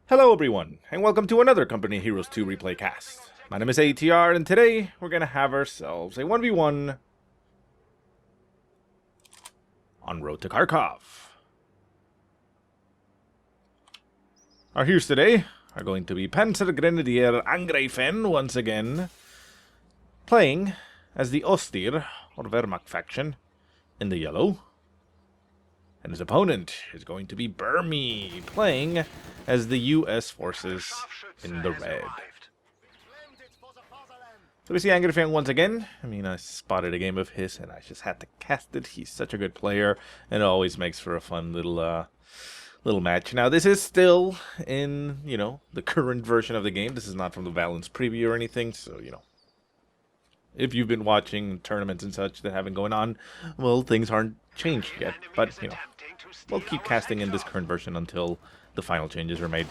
Hello everyone, and welcome to another Company Heroes 2 replay cast. My name is ATR, and today we're gonna have ourselves a 1v1 on road to Kharkov. Our heroes today are going to be PanzerGrenadierAngreifen once again, playing as the Ostir, or Wehrmacht faction, in the yellow. And his opponent is going to be Burmie, playing as the US forces in the red. So we see Angreifen once again. I mean, I spotted a game of his and I just had to cast it. He's such a good player, and it always makes for a fun little match. Now, this is still in, the current version of the game. This is not from the Valence preview or anything, so, if you've been watching tournaments and such that have been going on, well, things aren't changed yet. But, we'll keep casting in this current version until the final changes are made.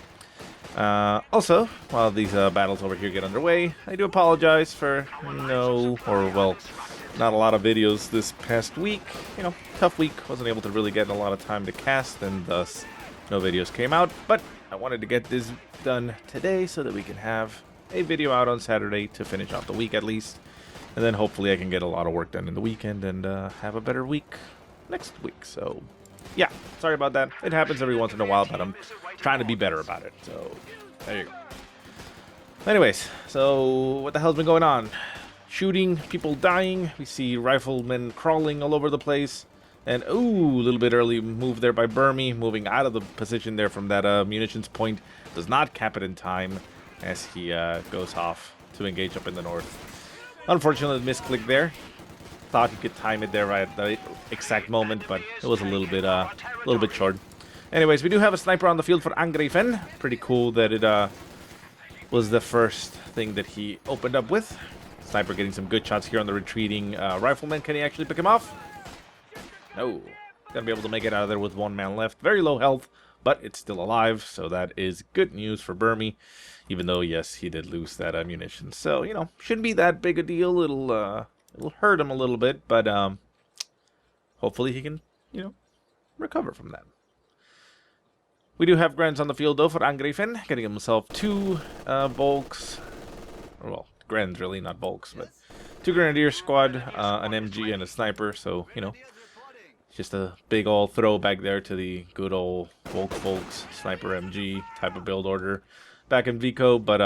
Also, while these battles over here get underway, I do apologize for not a lot of videos this past week. Tough week. Wasn't able to really get a lot of time to cast, and thus no videos came out. But I wanted to get this done today so that we can have a video out on Saturday to finish off the week at least. And then hopefully I can get a lot of work done in the weekend and have a better week next week. So, yeah, sorry about that. It happens every once in a while, but I'm trying to be better about it. So, there you go. Anyways, so what the hell's been going on? Shooting, people dying. We see riflemen crawling all over the place. And, ooh, a little bit early move there by Burmie, moving out of the position there from that munitions point. Does not cap it in time as he goes off to engage up in the north. Unfortunately, misclick there. Thought he could time it there right at the exact moment, but it was a little bit short. Anyways, we do have a sniper on the field for Angreifen. Pretty cool that it was the first thing that he opened up with. Sniper getting some good shots here on the retreating rifleman. Can he actually pick him off? No. Gonna be able to make it out of there with one man left. Very low health, but it's still alive, so that is good news for Burmie. Even though, yes, he did lose that ammunition. So, shouldn't be that big a deal. It'll hurt him a little bit, but hopefully he can, recover from that. We do have Grens on the field, though, for Angreifen, getting himself two Volks. Well, Grens, really, not Volks, but two Grenadier squad, an MG, and a sniper. So, just a big old throwback there to the good old Volks, sniper MG type of build order back in Vico, but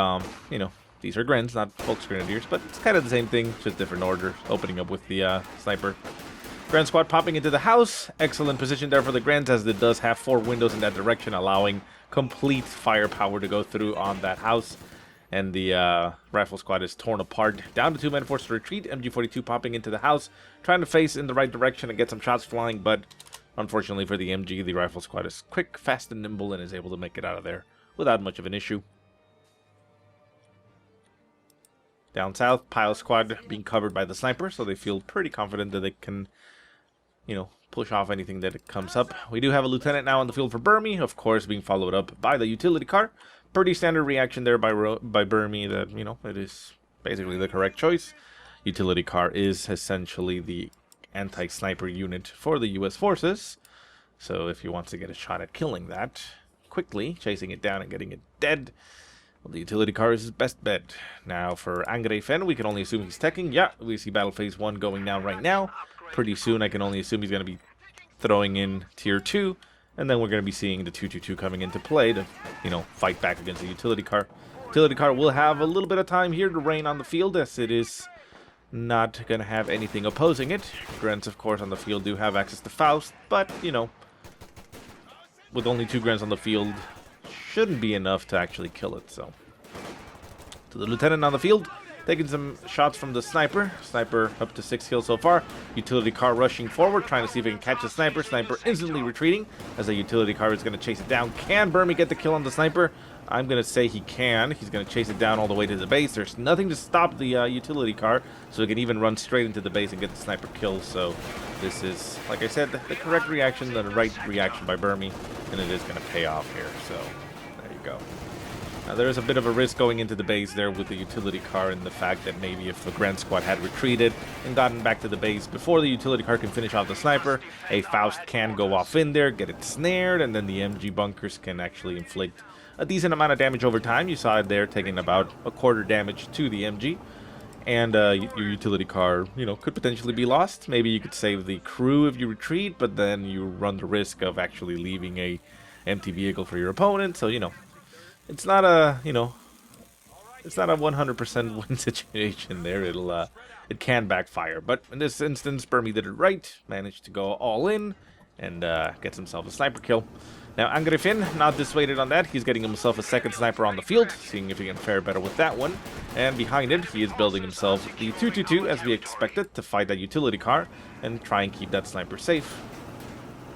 these are Grens, not Volks Grenadiers, but it's kind of the same thing, just different order, opening up with the sniper. Gren squad popping into the house. Excellent position there for the Grens, as it does have 4 windows in that direction, allowing complete firepower to go through on that house. And the rifle squad is torn apart. Down to 2 men forced to retreat. MG42 popping into the house, trying to face in the right direction and get some shots flying, but unfortunately for the MG, the rifle squad is quick, fast, and nimble, and is able to make it out of there without much of an issue. Down south, Pile Squad being covered by the sniper, so they feel pretty confident that they can, push off anything that comes up. We do have a lieutenant now on the field for Burmie, of course, being followed up by the utility car. Pretty standard reaction there by Burmie that, it is basically the correct choice. Utility car is essentially the anti-sniper unit for the US forces, so if he wants to get a shot at killing that quickly, chasing it down and getting it dead, well, the utility car is his best bet. Now for Angreifen, we can only assume he's teching. Yeah, we see battle phase 1 going down right now. Pretty soon I can only assume he's going to be throwing in tier 2, and then we're going to be seeing the 222 coming into play to, fight back against the utility car. Utility car will have a little bit of time here to reign on the field, as it is not going to have anything opposing it. Grens, of course, on the field do have access to Faust, but, with only 2 Grens on the field, shouldn't be enough to actually kill it. So to the lieutenant on the field, taking some shots from the sniper. Sniper up to 6 kills so far. Utility car rushing forward, trying to see if he can catch the sniper. Sniper instantly retreating as the utility car is going to chase it down. Can Burmie get the kill on the sniper? I'm going to say he can. He's going to chase it down all the way to the base. There's nothing to stop the utility car, so he can even run straight into the base and get the sniper kill. So this is, like I said, the correct reaction, the right reaction by Burmie, and it is going to pay off here. So there you go. Now, there is a bit of a risk going into the base there with the utility car, and the fact that maybe if the Grand Squad had retreated and gotten back to the base before the utility car can finish off the sniper, a Faust can go off in there, get it snared, and then the MG bunkers can actually inflict a decent amount of damage over time. You saw it there taking about a quarter damage to the MG, and your utility car, you know, could potentially be lost. Maybe you could save the crew if you retreat, but then you run the risk of actually leaving a empty vehicle for your opponent, so, you know, it's not a, you know, it's not a 100% win situation there. It can backfire. But in this instance, Burmie did it right. Managed to go all in and gets himself a sniper kill. Now, Angreifen, not dissuaded on that. He's getting himself a second sniper on the field, seeing if he can fare better with that one. And behind it, he is building himself the 222, as we expected, to fight that utility car and try and keep that sniper safe.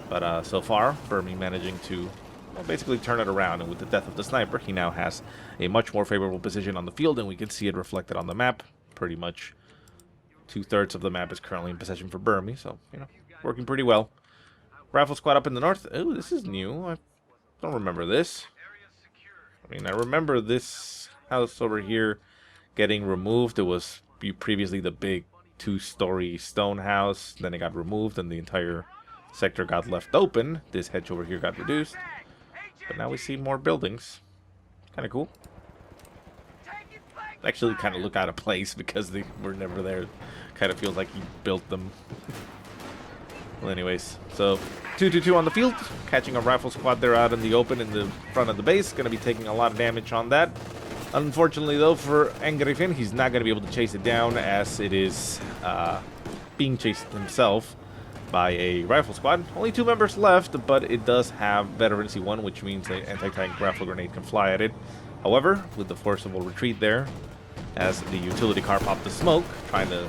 But so far, Burmie managing to, well, basically turn it around, and with the death of the sniper, he now has a much more favorable position on the field, and we can see it reflected on the map. Pretty much 2/3 of the map is currently in possession for Burmie, so, you know, working pretty well. Rifle squad up in the north. Oh, this is new. I don't remember this. I mean, I remember this house over here getting removed. It was previously the big 2-story stone house, then it got removed, and the entire sector got left open. This hedge over here got reduced. But now we see more buildings. Kind of cool. Actually kind of look out of place because they were never there. Kind of feels like he built them. Well, anyways, so 222 on the field. Catching a rifle squad there out in the open in the front of the base. Going to be taking a lot of damage on that. Unfortunately, though, for Angreifen, he's not going to be able to chase it down as it is being chased himself by a rifle squad. Only 2 members left, but it does have veterancy 1, which means an anti-tank rifle grenade can fly at it. However, with the forcible retreat there, as the utility car popped the smoke, trying to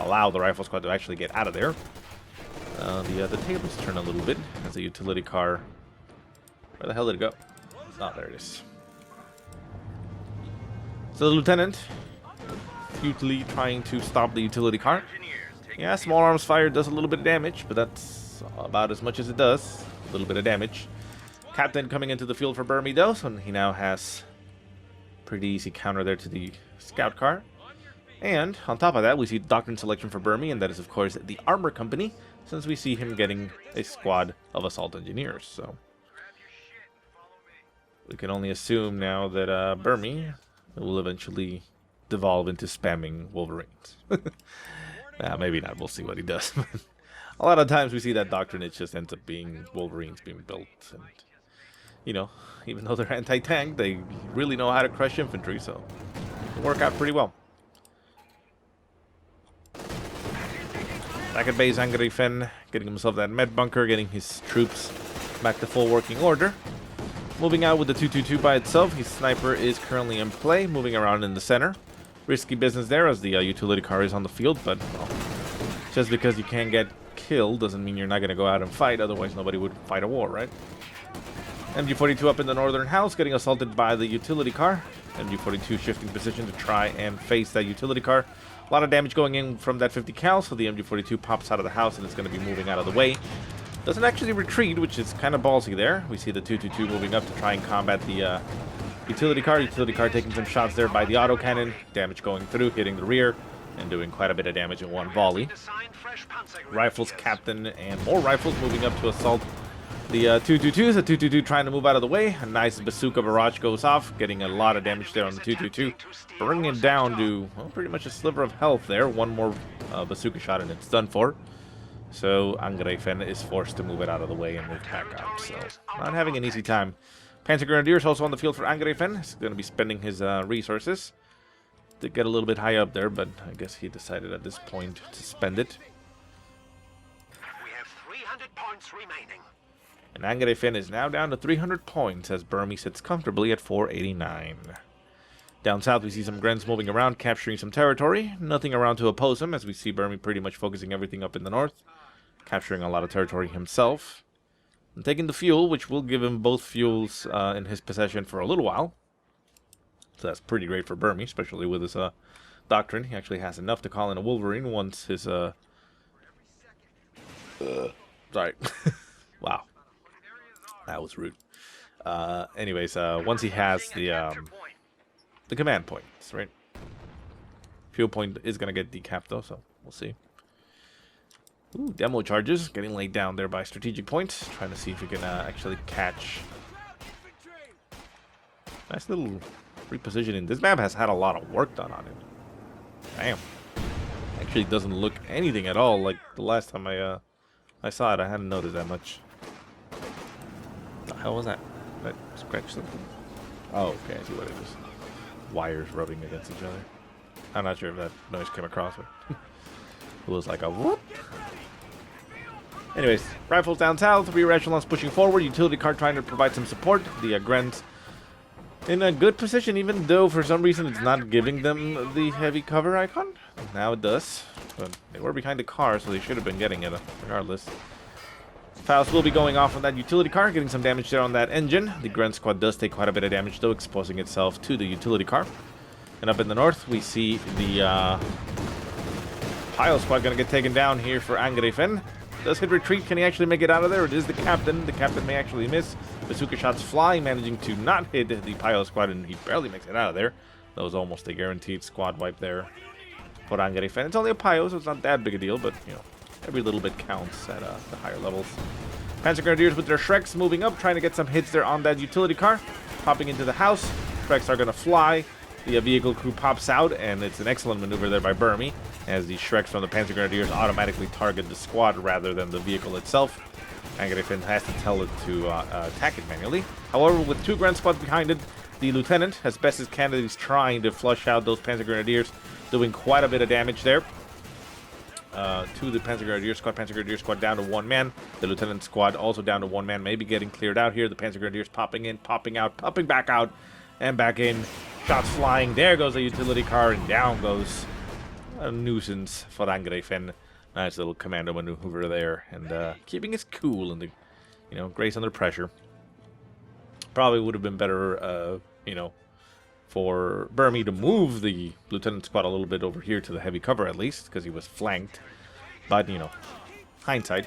allow the rifle squad to actually get out of there, the tables turn a little bit as the utility car... Where the hell did it go? Oh, there it is. So the lieutenant, futilely trying to stop the utility car. Yeah, small arms fire does a little bit of damage, but that's about as much as it does. A little bit of damage. Captain coming into the field for Burmie, though, so he now has pretty easy counter there to the scout car. And on top of that, we see Doctrine selection for Burmie, and that is, of course, the armor company, since we see him getting a squad of assault engineers. So we can only assume now that Burmie will eventually devolve into spamming Wolverines. Maybe not. We'll see what he does. A lot of times we see that Doctrine, it just ends up being Wolverines being built. And, you know, even though they're anti-tank, they really know how to crush infantry, so it work out pretty well. Back at base, Angreifen getting himself that med bunker, getting his troops back to full working order. Moving out with the 222 by itself, his sniper is currently in play, moving around in the center. Risky business there as the utility car is on the field, but well, just because you can't get killed doesn't mean you're not going to go out and fight, otherwise nobody would fight a war, right? MG42 up in the northern house, getting assaulted by the utility car. MG42 shifting position to try and face that utility car. A lot of damage going in from that 50 cal, so the MG42 pops out of the house and is going to be moving out of the way. Doesn't actually retreat, which is kind of ballsy there. We see the 222 moving up to try and combat the utility car. Utility car taking some shots there by the autocannon. Damage going through, hitting the rear, and doing quite a bit of damage in one volley. Rifles captain and more rifles moving up to assault the 222s. The 222 trying to move out of the way. A nice bazooka barrage goes off, getting a lot of damage there on the 222. Bringing it down to, well, pretty much a sliver of health there. One more bazooka shot and it's done for. So Angreifen is forced to move it out of the way and move back up. So not having an easy time. PanzerGrenadier's also on the field for Angreifen. He's going to be spending his resources. Did get a little bit high up there, but I guess he decided at this point to spend it. We have 300 points remaining. And Angreifen is now down to 300 points as Burmie sits comfortably at 489. Down south, we see some Grens moving around, capturing some territory. Nothing around to oppose him, as we see Burmie pretty much focusing everything up in the north, capturing a lot of territory himself. And taking the fuel, which will give him both fuels in his possession for a little while. So that's pretty great for Burmie, especially with his Doctrine. He actually has enough to call in a Wolverine once his... sorry. Wow. That was rude. Anyways, once he has the command points, right? Fuel point is gonna get decapped though, so we'll see. Ooh, demo charges getting laid down there by strategic points. Trying to see if we can actually catch. Nice little repositioning. This map has had a lot of work done on it. Damn. Actually doesn't look anything at all like the last time I saw it. I hadn't noticed that much. What the hell was that? That scratch something? Oh, okay, I see what it is. Wires rubbing against each other. I'm not sure if that noise came across, but it was like a whoop. Anyways, rifles down south, rear echelons pushing forward, utility car trying to provide some support. The Grens in a good position, even though for some reason it's not giving them the heavy cover icon. Now it does, but they were behind the car, so they should have been getting it regardless. Faust will be going off on that utility car, getting some damage there on that engine. The Gren squad does take quite a bit of damage though, exposing itself to the utility car. And up in the north, we see the Pile squad going to get taken down here for Angreifen. Does hit retreat. Can he actually make it out of there? It is the captain. The captain may actually miss. Bazooka shots fly, managing to not hit the Pile squad, and he barely makes it out of there. That was almost a guaranteed squad wipe there for Angreifen. It's only a Pile, so it's not that big a deal, but, you know, every little bit counts at the higher levels. PanzerGrenadiers with their Shreks moving up, trying to get some hits there on that utility car. Popping into the house. Shreks are going to fly. The vehicle crew pops out, and it's an excellent maneuver there by Burmie, as the Shreks from the PanzerGrenadiers automatically target the squad rather than the vehicle itself. Angreifen has to tell it to attack it manually. However, with two Grand Squads behind it, the Lieutenant, as best as can, is trying to flush out those PanzerGrenadiers, doing quite a bit of damage there. To the PanzerGrenadier squad down to one man. The Lieutenant squad also down to one man, maybe getting cleared out here. The PanzerGrenadiers popping in, popping out, popping back out, and back in. Shots flying. There goes the utility car, and down goes a nuisance for Angreifen. Nice little commando maneuver there, and keeping his cool and the, you know, grace under pressure. Probably would have been better, you know, for Burmie to move the Lieutenant squad a little bit over here to the heavy cover at least, because he was flanked. But, you know, hindsight.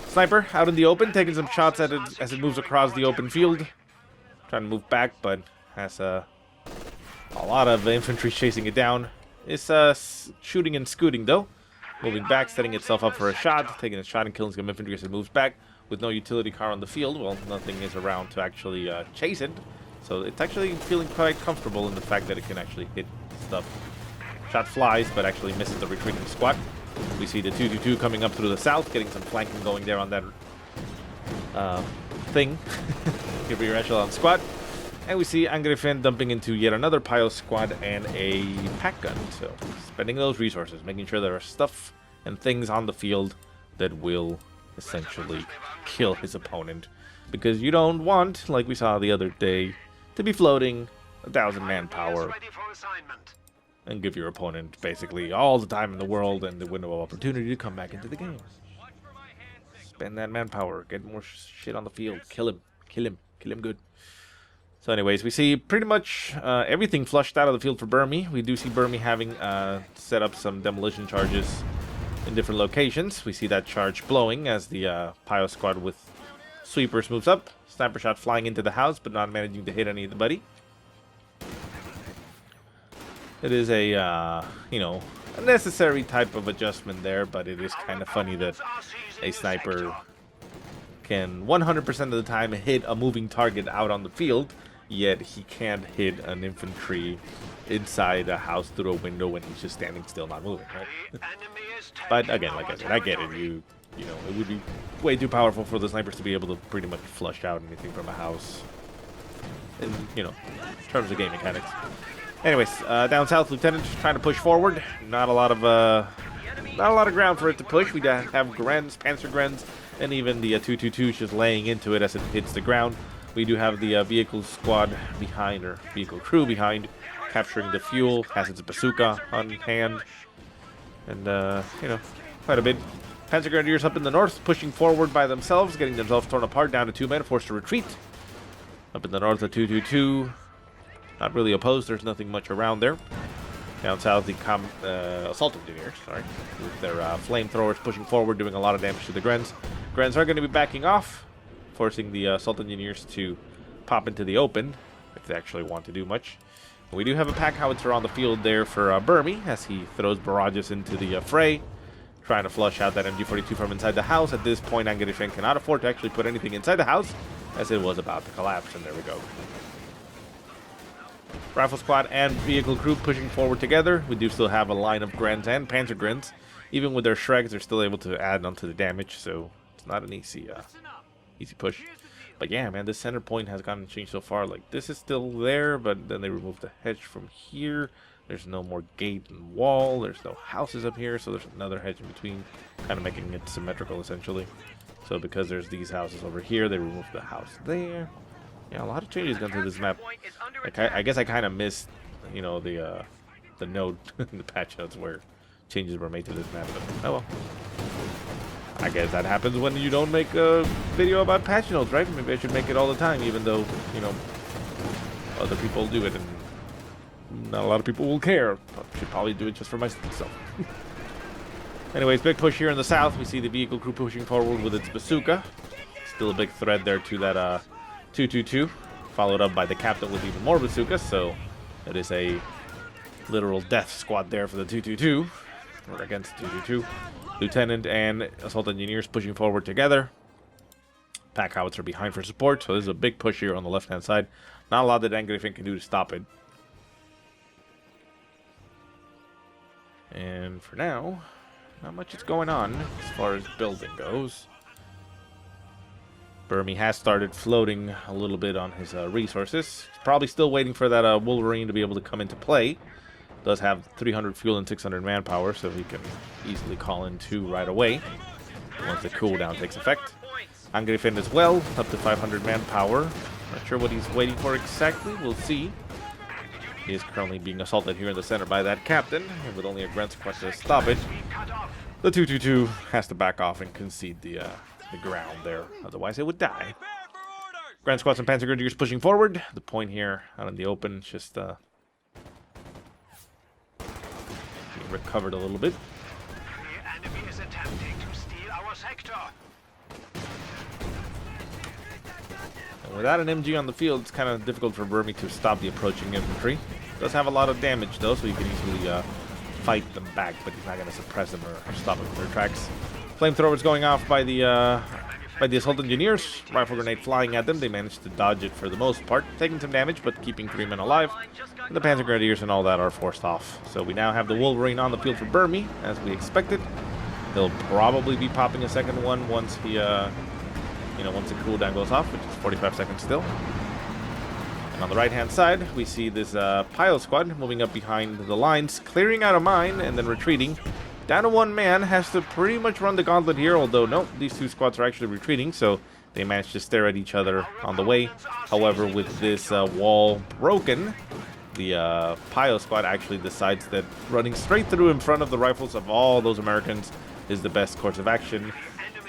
Sniper out in the open, taking some shots at it as it moves across the open field. Trying to move back, but has a lot of infantry chasing it down. It's shooting and scooting though. Moving back, setting itself up for a shot, taking a shot and killing some infantry as it moves back. With no utility car on the field, well, nothing is around to actually chase it. So it's actually feeling quite comfortable in the fact that it can actually hit stuff. Shot flies, but actually misses the retreating squad. We see the 222 coming up through the south, getting some flanking going there on that thing. Give your echelon squad. And we see Angreifen dumping into yet another Pile squad and a pack gun. So, spending those resources, making sure there are stuff and things on the field that will essentially kill his opponent. Because you don't want, like we saw the other day, to be floating 1,000 manpower and give your opponent basically all the time in the world and the window of opportunity to come back into the game. Spend that manpower, get more shit on the field, kill him, kill him, kill him good. So anyways, we see pretty much everything flushed out of the field for Burmie. We do see Burmie having set up some demolition charges in different locations. We see that charge blowing as the Pile squad with sweepers moves up. Sniper shot flying into the house, but not managing to hit anybody. It is a, you know, a necessary type of adjustment there, but it is kind of funny that a sniper can 100% of the time hit a moving target out on the field, yet he can't hit an infantry inside a house through a window when he's just standing still, not moving, right? But again, like I said, I get it. You know, it would be way too powerful for the snipers to be able to pretty much flush out anything from a house. In, you know, in terms of game mechanics. Anyways, down south, Lieutenant trying to push forward. Not a lot of ground for it to push. We have Grens, Panzer-Grens, and even the 222 just laying into it as it hits the ground. We do have the vehicle squad behind, or vehicle crew behind, capturing the fuel, has its bazooka on hand, and you know, quite a bit. PanzerGrenadiers up in the north, pushing forward by themselves, getting themselves torn apart, down to 2 men, forced to retreat. Up in the north, the 222, not really opposed, there's nothing much around there. Down south, the assault engineers, sorry, with their flamethrowers pushing forward, doing a lot of damage to the Grens. Grens are going to be backing off. forcing the assault engineers to pop into the open if they actually want to do much. We do have a pack howitzer on the field there for Burmie as he throws barrages into the fray, trying to flush out that MG42 from inside the house. At this point, Angreifen cannot afford to actually put anything inside the house as it was about to collapse, and there we go. Rifle squad and vehicle crew pushing forward together. We do still have a line of Grens and PanzerGrens. Even with their Shregs, they're still able to add onto the damage, so it's not an easy push. But yeah, man, this center point has gotten changed so far. Like, this is still there, but then they removed the hedge from here. There's no more gate and wall. There's no houses up here, so there's another hedge in between, kind of making it symmetrical, essentially. So because there's these houses over here, they removed the house there. Yeah, a lot of changes gone to this map. Like, I guess I kind of missed, you know, the note in the patch notes where changes were made to this map. But, oh well. I guess that happens when you don't make a video about patch notes, right? Maybe I should make it all the time, even though, you know, other people do it and not a lot of people will care. I should probably do it just for myself. Anyways, big push here in the south. We see the vehicle crew pushing forward with its bazooka. Still a big threat there to that 222, followed up by the captain with even more bazookas. So it is a literal death squad there for the 222, or against 222. Lieutenant and assault engineers pushing forward together. Pack howitzer behind for support. So this is a big push here on the left-hand side. Not a lot that Angreifen can do to stop it. And for now, not much is going on as far as building goes. Burmie has started floating a little bit on his resources. He's probably still waiting for that Wolverine to be able to come into play. Does have 300 fuel and 600 manpower, so he can easily call in 2 right away once the cooldown takes effect. Angreifen as well, up to 500 manpower. Not sure what he's waiting for exactly. We'll see. He is currently being assaulted here in the center by that captain, and with only a Gren squad to stop it, the 222 has to back off and concede the ground there. Otherwise, it would die. Gren squads and PanzerGrenadiers pushing forward. The point here out in the open, just being recovered a little bit. The enemy is attempting to steal our sector. And without an MG on the field, it's kind of difficult for Burmie to stop the approaching infantry. Does have a lot of damage though, so you can easily fight them back, but he's not going to suppress them or stop them in their tracks. Flamethrowers going off by the assault engineers. Rifle grenade flying at them. They managed to dodge it for the most part, taking some damage, but keeping 3 men alive. And the PanzerGrenadiers and all that are forced off. So we now have the Wolverine on the field for Burmie, as we expected. He'll probably be popping a second one once he, once the cooldown goes off, which is 45 seconds still. And on the right-hand side, we see this Pile squad moving up behind the lines, clearing out a mine and then retreating. Down to 1 man, has to pretty much run the gauntlet here, although no, these 2 squads are actually retreating, so they managed to stare at each other on the way. However, with this wall broken, the Pile squad actually decides that running straight through in front of the rifles of all those Americans is the best course of action.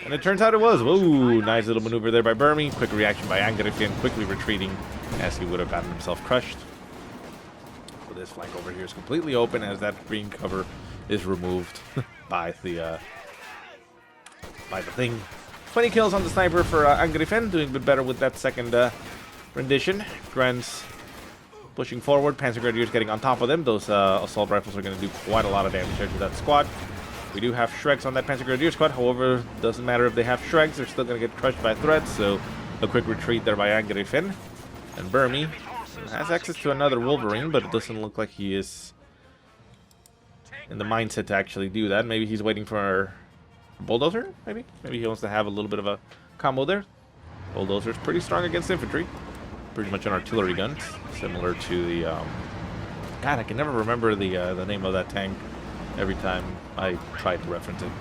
And it turns out it was. Whoa, nice little maneuver there by Burmie. Quick reaction by Angreifen, quickly retreating as he would have gotten himself crushed. So this flank over here is completely open as that green cover is removed by the thing. 20 kills on the sniper for Angreifen, doing a bit better with that second rendition. Grens pushing forward, PanzerGrenadiers getting on top of them. Those assault rifles are going to do quite a lot of damage here to that squad. We do have Shregs on that PanzerGrenadier squad, however, doesn't matter if they have Shregs, they're still going to get crushed by threats, so a quick retreat there by Angreifen. And Burmie has access to another Wolverine, but it doesn't look like he is in the mindset to actually do that. Maybe he's waiting for a Bulldozer, maybe? Maybe he wants to have a little bit of a combo there. Bulldozer's pretty strong against infantry. Pretty much an artillery gun, similar to the... God, I can never remember the name of that tank every time I try to reference it.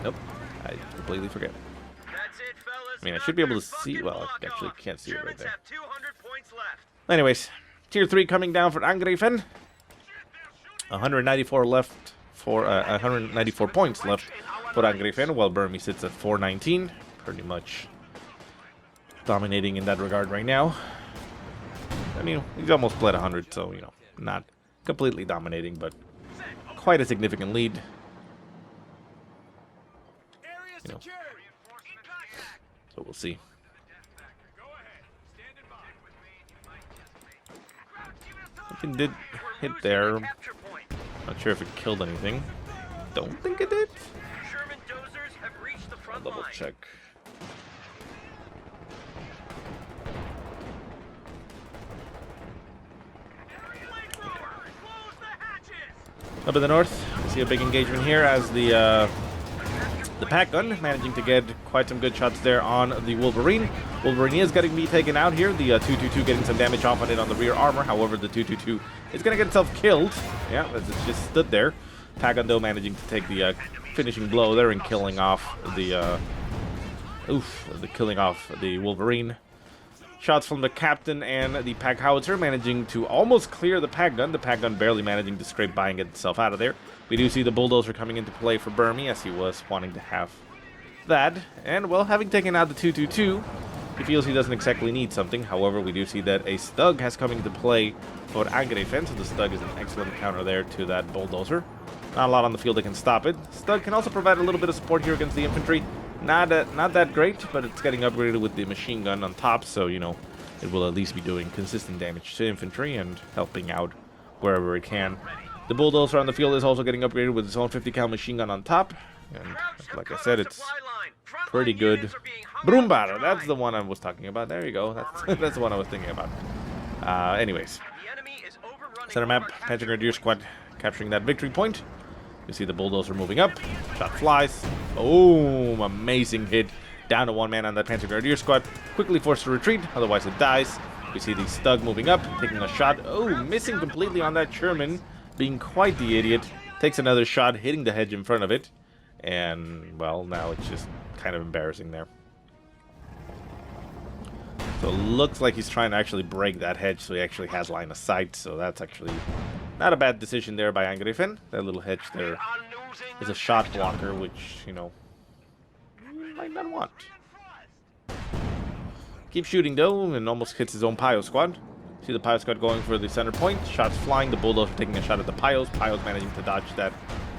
Nope. I completely forget. I mean, I should be able to see... Well, I actually can't see it right there. Anyways, Tier 3 coming down for Angreifen. 194 left for 194 points left for Angreifen, while Burmie sits at 419. Pretty much dominating in that regard right now. I mean, he's almost bled 100, so, you know, not completely dominating, but quite a significant lead. you know. So we'll see. Something did hit there. Not sure if it killed anything. Don't think it did. I'll double check. Up in the north, we see a big engagement here as the pack gun managing to get quite some good shots there on the Wolverine. Wolverine is getting me taken out here. The 222 getting some damage off on it on the rear armor. However, the 222 is going to get itself killed. Yeah, as it just stood there. Pack gun though managing to take the finishing blow there and killing off the Wolverine. Shots from the captain and the pack howitzer managing to almost clear the pack gun. The pack gun barely managing to scrape by and get itself out of there. We do see the bulldozer coming into play for Burmie as he was wanting to have that. And, well, having taken out the 222, he feels he doesn't exactly need something. However, we do see that a Stug has come into play for Angreifen, so the Stug is an excellent counter there to that bulldozer. Not a lot on the field that can stop it. Stug can also provide a little bit of support here against the infantry. Not that great, but it's getting upgraded with the machine gun on top, so, you know, it will at least be doing consistent damage to infantry and helping out wherever it can. The bulldozer on the field is also getting upgraded with its own 50 cal machine gun on top, and like I said, it's pretty good. Brumbar, that's the one I was talking about. There you go. That's the one I was thinking about. Anyways, center map, PanzerGrenadier squad capturing that victory point. You see the bulldozer moving up. Shot flies. Boom! Amazing hit. Down to one man on that PanzerGrenadier squad. Quickly forced to retreat, otherwise it dies. We see the Stug moving up, taking a shot. Oh, missing completely on that Sherman. Being quite the idiot. Takes another shot, hitting the hedge in front of it. And, well, now it's just kind of embarrassing there. So it looks like he's trying to actually break that hedge so he actually has line of sight. So that's actually not a bad decision there by Angreifen. That little hedge there is a shot blocker, which, you know, you might not want. Keep shooting though, and almost hits his own Pio squad. See the Pio squad going for the center point. Shots flying, the bulldozer taking a shot at the Pios. Pios managing to dodge that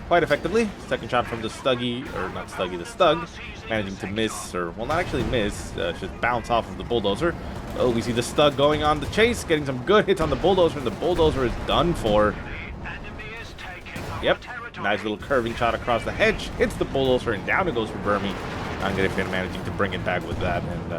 quite effectively. Second shot from the Stuggy, or not Stuggy, the Stug. Managing to miss, or, well, not actually miss, just bounce off of the bulldozer. Oh, we see the Stug going on the chase, getting some good hits on the bulldozer, and the bulldozer is done for. Yep, nice little curving shot across the hedge, hits the bulldozer, and down it goes for Burmie. Angreifen managing to bring it back with that, and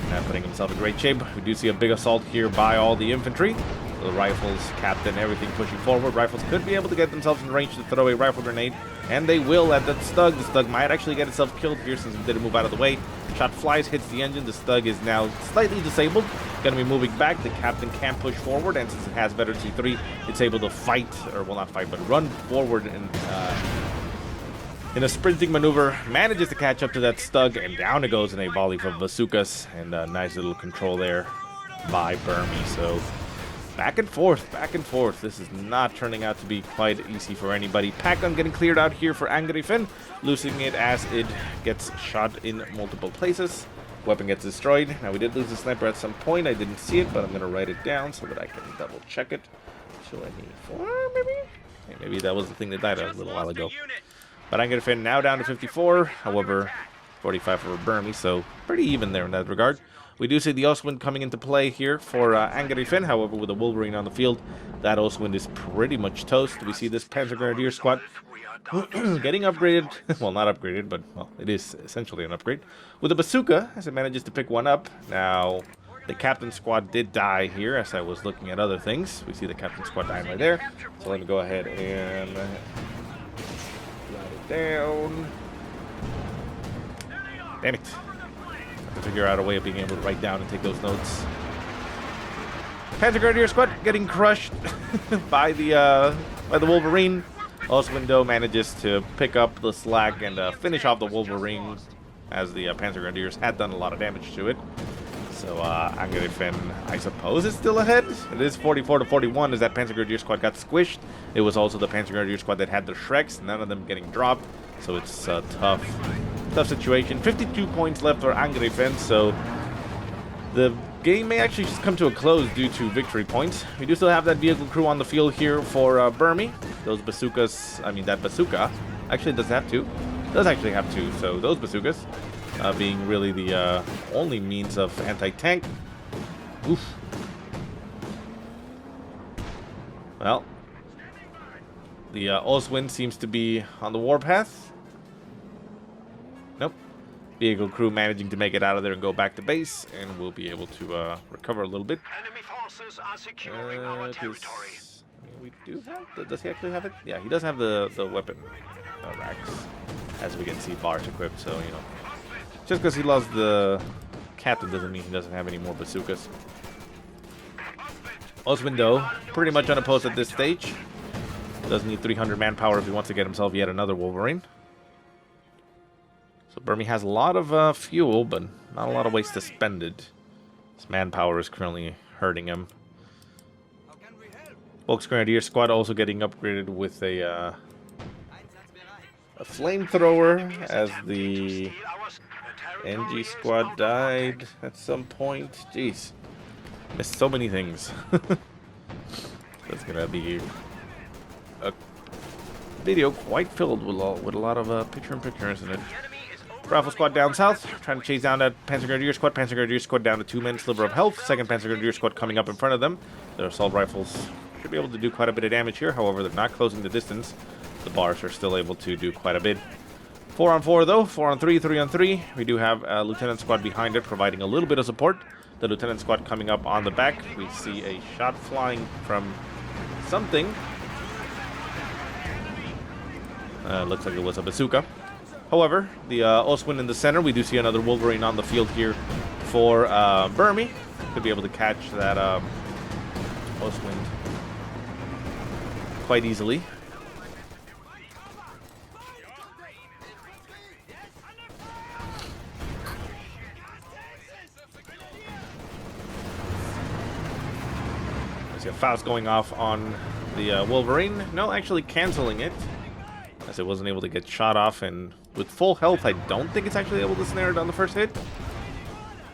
now putting himself in great shape. We do see a big assault here by all the infantry. The rifles, captain, everything pushing forward. Rifles could be able to get themselves in range to throw a rifle grenade, and they will at that Stug. The Stug might actually get itself killed here since it didn't move out of the way. Shot flies, hits the engine. The Stug is now slightly disabled. Going to be moving back. The captain can't push forward, and since it has veteran C3, it's able to fight, or well, not fight, but run forward in a sprinting maneuver. Manages to catch up to that Stug, and down it goes in a volley from bazookas, and a nice little control there by Burmie. So back and forth, back and forth. This is not turning out to be quite easy for anybody. Pack gun getting cleared out here for Angreifen, losing it as it gets shot in multiple places. Weapon gets destroyed. Now, we did lose the sniper at some point. I didn't see it, but I'm going to write it down so that I can double check it. Show any 4, maybe? Hey, maybe that was the thing that died a little while ago. But Angreifen now down to 54. However, 45 for Burmie, so pretty even there in that regard. We do see the Ostwind coming into play here for Angreifen. However, with a Wolverine on the field, that Ostwind is pretty much toast. We see this PanzerGrenadier squad getting upgraded. Well, not upgraded, but, well, it is essentially an upgrade. With a bazooka, as it manages to pick one up. Now, the captain squad did die here as I was looking at other things. We see the captain squad dying right there. So let me go ahead and write it down. Damn it. To figure out a way of being able to write down and take those notes. PanzerGrenadier squad getting crushed by the Wolverine. Ostwind manages to pick up the slack and finish off the Wolverine, as the PanzerGrenadiers had done a lot of damage to it. So Angreifen, I suppose, is still ahead. It is 44 to 41 as that PanzerGrenadier squad got squished. It was also the PanzerGrenadier squad that had the Shreks, none of them getting dropped. So it's a tough situation. 52 points left for Angreifen, so the game may actually just come to a close due to victory points. We do still have that vehicle crew on the field here for Burmie. Those bazookas, I mean that bazooka, actually doesn't have two. Does actually have two, so those bazookas being really the only means of anti-tank. Oof. Well, the Oswin seems to be on the warpath. Nope. Vehicle crew managing to make it out of there and go back to base, and we'll be able to recover a little bit. Enemy forces are securing our territory. We do have. Does he actually have it? Yeah, he does have the weapon racks, as we can see, bars equipped. So you know, just because he lost the captain doesn't mean he doesn't have any more bazookas. Oswin, though, pretty much unopposed at this stage. Does need 300 manpower if he wants to get himself yet another Wolverine. So Burmie has a lot of fuel, but not a lot of ways to spend it. His manpower is currently hurting him. Folks Grenadier Squad also getting upgraded with a flamethrower, as the NG Squad died at some point. Jeez. Missed so many things. That's gonna be a video quite filled with a lot of picture-in-picture, isn't it? Rifle Squad down south, trying to chase down that PanzerGrenadier Squad. PanzerGrenadier Squad down to 2 men, sliver of health. Second PanzerGrenadier Squad coming up in front of them. Their assault rifles should be able to do quite a bit of damage here. However, they're not closing the distance. The bars are still able to do quite a bit. 4 on 4 though, 4 on 3, 3 on 3. We do have a Lieutenant Squad behind it, providing a little bit of support. The Lieutenant Squad coming up on the back. We see a shot flying from something. Looks like it was a bazooka. However, the Oswin in the center, we do see another Wolverine on the field here for Burmie. Could be able to catch that Oswin quite easily. There's a Faust going off on the Wolverine. No, actually canceling it, as it wasn't able to get shot off, and with full health, I don't think it's actually able to snare it on the first hit.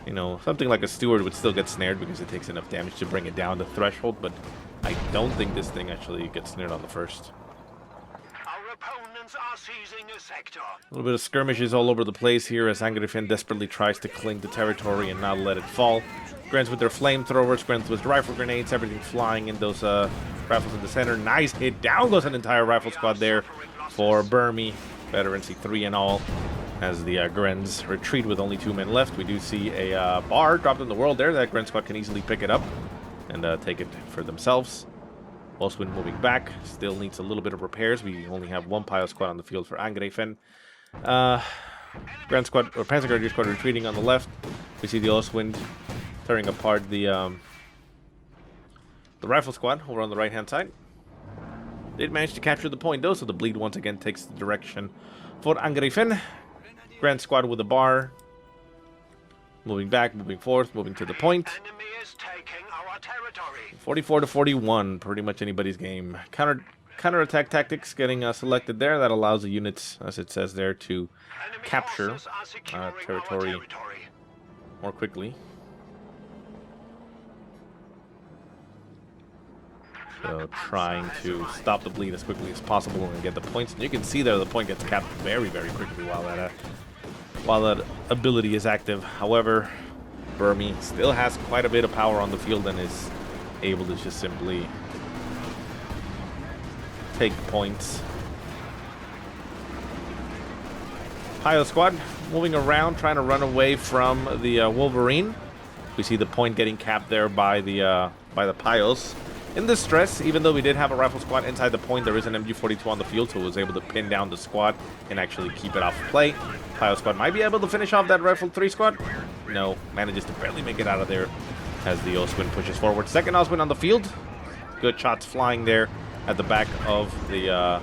You know, something like a Steward would still get snared because it takes enough damage to bring it down the threshold, but I don't think this thing actually gets snared on the first. Our opponents are seizing a sector. A little bit of skirmishes all over the place here as Angreifen desperately tries to cling to territory and not let it fall. Grens with their flamethrowers, Grens with rifle grenades, everything flying in those rifles in the center. Nice hit. Down goes an entire rifle squad there for Burmie. Veterancy 3 and all, as the Grens retreat with only 2 men left. We do see a bar dropped in the world there. That Gren squad can easily pick it up and take it for themselves. Oswin moving back. Still needs a little bit of repairs. We only have 1 Pile Squad on the field for Angreifen. Gren squad, or PanzerGrenadier Squad, retreating on the left. We see the Oswin tearing apart the rifle squad over on the right-hand side. Did manage to capture the point though, so the bleed once again takes the direction for Angreifen. Grand Squad with a bar. Moving back, moving forth, moving to the point. Enemy is taking our territory. 44 to 41, pretty much anybody's game. Counterattack tactics getting selected there. That allows the units, as it says there, to Enemy capture forces are securing our territory more quickly. So trying to stop the bleed as quickly as possible and get the points. And you can see there the point gets capped very, very quickly while that ability is active. However, Burmie still has quite a bit of power on the field and is able to just simply take points. Pio Squad moving around, trying to run away from the Wolverine. We see the point getting capped there by the Pios. In this stress, even though we did have a rifle squad inside the point, there is an MG42 on the field, so it was able to pin down the squad and actually keep it off play. Pio Squad might be able to finish off that rifle 3 squad. No, manages to barely make it out of there as the Oswin pushes forward. Second Oswin on the field. Good shots flying there at the back of the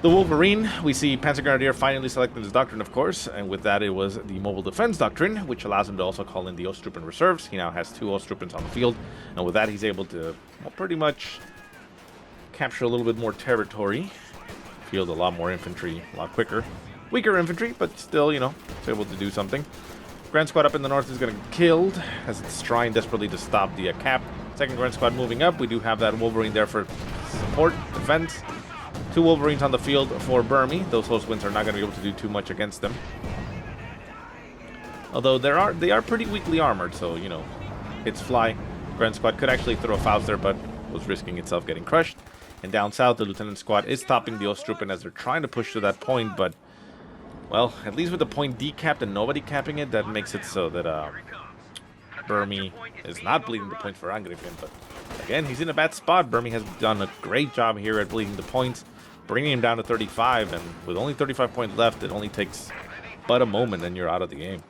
Wolverine. We see PanzerGrenadier finally selecting his Doctrine, of course, and with that it was the Mobile Defense Doctrine, which allows him to also call in the Ostruppen reserves. He now has 2 Ostruppens on the field, and with that he's able to, well, pretty much capture a little bit more territory, field a lot more infantry, a lot quicker. Weaker infantry, but still, you know, it's able to do something. Grand Squad up in the north is going to get killed as it's trying desperately to stop the cap. Second Grand Squad moving up. We do have that Wolverine there for support, defense. 2 2 Wolverines on the field for Burmie. Those host winds are not going to be able to do too much against them. Although they are pretty weakly armored, so, you know, hits fly. Grand Squad could actually throw a Faust there, but was risking itself getting crushed. And down south, the Lieutenant Squad is stopping the Ostrupen as they're trying to push to that point, but, well, at least with the point decapped and nobody capping it, that makes it so that Burmie is not bleeding the points for Angreifen, but again, he's in a bad spot. Burmie has done a great job here at bleeding the points, bringing him down to 35, and with only 35 points left, it only takes but a moment and you're out of the game.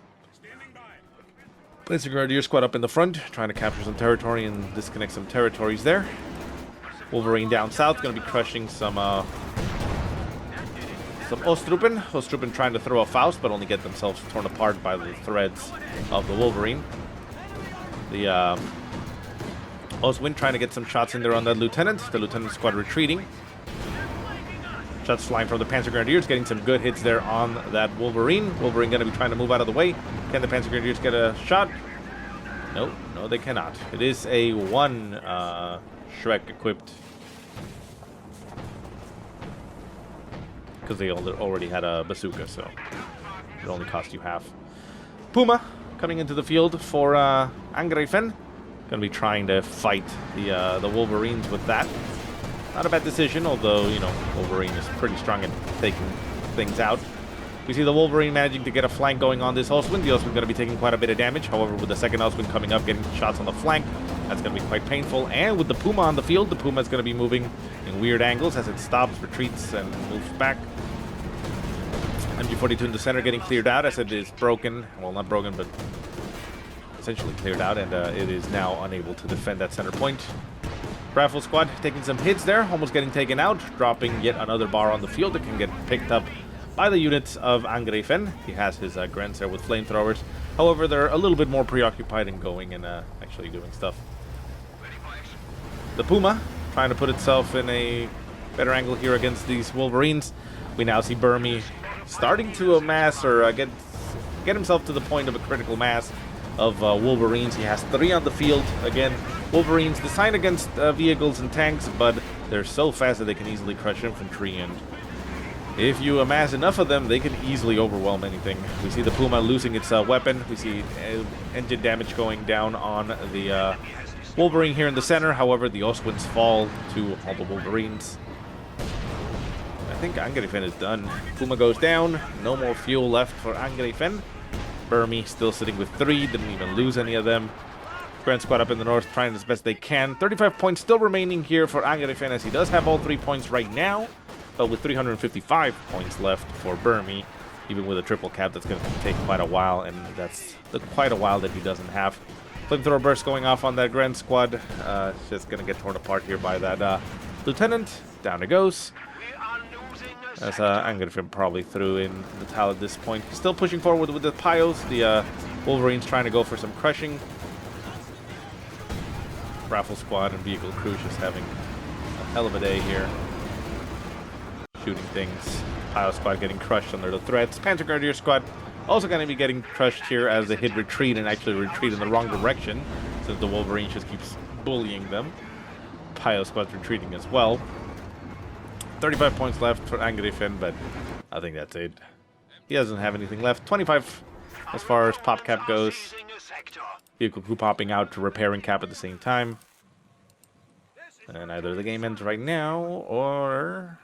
PanzerGrenadier Squad up in the front, trying to capture some territory and disconnect some territories there. Wolverine down south, going to be crushing some Ostrupen. Ostrupen trying to throw a Faust, but only get themselves torn apart by the threads of the Wolverine. The Ostwind trying to get some shots in there on that Lieutenant. The Lieutenant Squad retreating. Shots flying from the PanzerGrenadiers, getting some good hits there on that Wolverine. Wolverine going to be trying to move out of the way. Can the PanzerGrenadiers get a shot? No, no, they cannot. It is a 1 Shrek equipped, because they already had a bazooka, so it only cost you half. Puma coming into the field for Angreifen. Going to be trying to fight the Wolverines with that. Not a bad decision, although, you know, Wolverine is pretty strong at taking things out. We see the Wolverine managing to get a flank going on this Ostwind. The Ostwind going to be taking quite a bit of damage. However, with the second Ostwind coming up, getting shots on the flank, that's going to be quite painful. And with the Puma on the field, the Puma is going to be moving in weird angles as it stops, retreats, and moves back. MG42 in the center getting cleared out as it is broken. Well, not broken, but essentially cleared out, and it is now unable to defend that center point. Rifle Squad taking some hits there, almost getting taken out, dropping yet another bar on the field that can get picked up by the units of Angreifen. He has his Grens there with flamethrowers. However, they're a little bit more preoccupied in going and actually doing stuff. The Puma trying to put itself in a better angle here against these Wolverines. We now see Burmie starting to amass or get himself to the point of a critical mass of Wolverines. He has 3 on the field. Again, Wolverines designed against vehicles and tanks, but they're so fast that they can easily crush infantry, and if you amass enough of them, they can easily overwhelm anything. We see the Puma losing its weapon. We see engine damage going down on the Wolverine here in the center. However, the Ostwinds fall to all the Wolverines. I think Angreifen is done. Puma goes down. No more fuel left for Angreifen. Burmie still sitting with 3. Didn't even lose any of them. Grand Squad up in the north trying as best they can. 35 points still remaining here for Angreifen, as he does have all 3 points right now. But with 355 points left for Burmie, even with a triple cap, that's going to take quite a while, and that's quite a while that he doesn't have. Flamethrower burst going off on that Grand Squad. It's just going to get torn apart here by that Lieutenant. Down it goes. As Angreifen probably threw in the towel at this point. Still pushing forward with the Pios. The Wolverines trying to go for some crushing. Raffle Squad and Vehicle Crew just having a hell of a day here. Shooting things. Pio Squad getting crushed under the threats. PanzerGrenadier Squad also going to be getting crushed here as they hit retreat and actually retreat in the wrong direction, since the Wolverine just keeps bullying them. Pio Squad's retreating as well. 35 points left for Angreifen, but I think that's it. He doesn't have anything left. 25 as far as pop cap goes. Vehicle Crew popping out to repairing cap at the same time. And either the game ends right now, or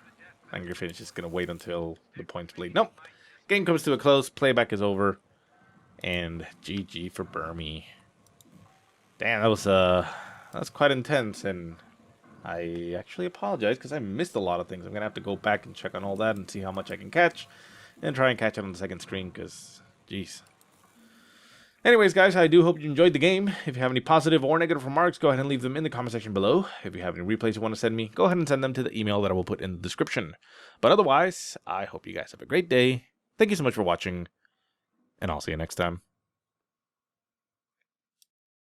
Angreifen is just going to wait until the points bleed. Nope. Game comes to a close. Playback is over. And GG for Burmie. Damn, that was quite intense. And I actually apologize because I missed a lot of things. I'm going to have to go back and check on all that and see how much I can catch. And try and catch it on the second screen because, jeez. Anyways, guys, I do hope you enjoyed the game. If you have any positive or negative remarks, go ahead and leave them in the comment section below. If you have any replays you want to send me, go ahead and send them to the email that I will put in the description. But otherwise, I hope you guys have a great day. Thank you so much for watching, and I'll see you next time.